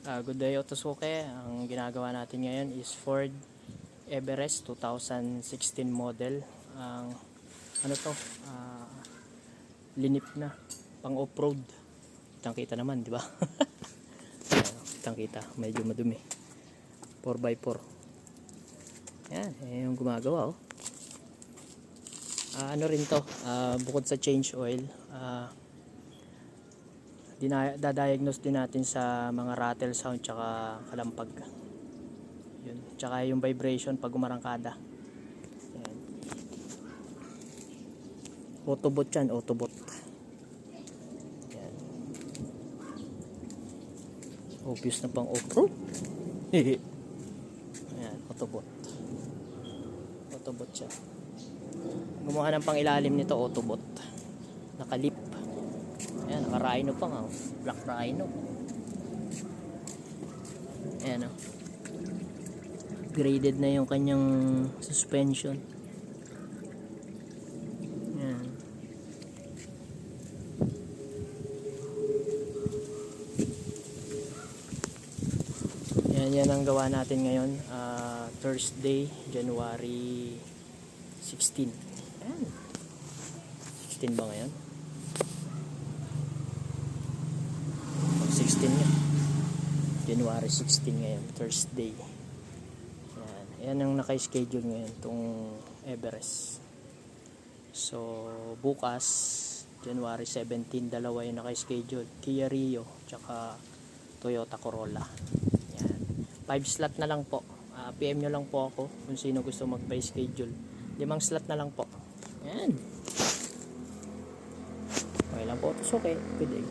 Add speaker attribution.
Speaker 1: Good day, Otosuke. Ang ginagawa natin ngayon is Ford Everest 2016 model. Ang ano to? Linip na pang off-road. Kitang-kita naman, di ba? Kitang-kita, medyo madumi. 4x4. Yan, yung gumagawa oh. Ano rin to? Bukod sa change oil, dadiagnose din natin sa mga rattle sound tsaka kalampag. Yun. Tsaka yung vibration pag umarangkada. Yan. Autobot yan, autobot. Yan. Obvious na pang off-road. Yan, autobot. Autobot siya. Gumawa ng pang ilalim nito, autobot. Nakalip. Ayan, naka-rhino pa nga. Black rhino. Ayan o. Graded na yung kanyang suspension. Ayan. Ayan, yan ang gawa natin ngayon. Thursday, January 16. Ayan. 16 ba ngayon? 16 nga. January 16 ngayon, Thursday. Yan ang naka-schedule ngayon, itong Everest. So, bukas, January 17, dalawa yung naka-schedule. Kia Rio, tsaka Toyota Corolla. Yan. 5 slot na lang po. PM nyo lang po ako kung sino gusto mag-schedule. 5 slot na lang po. Yan. Okay lang po. It's okay. Good day.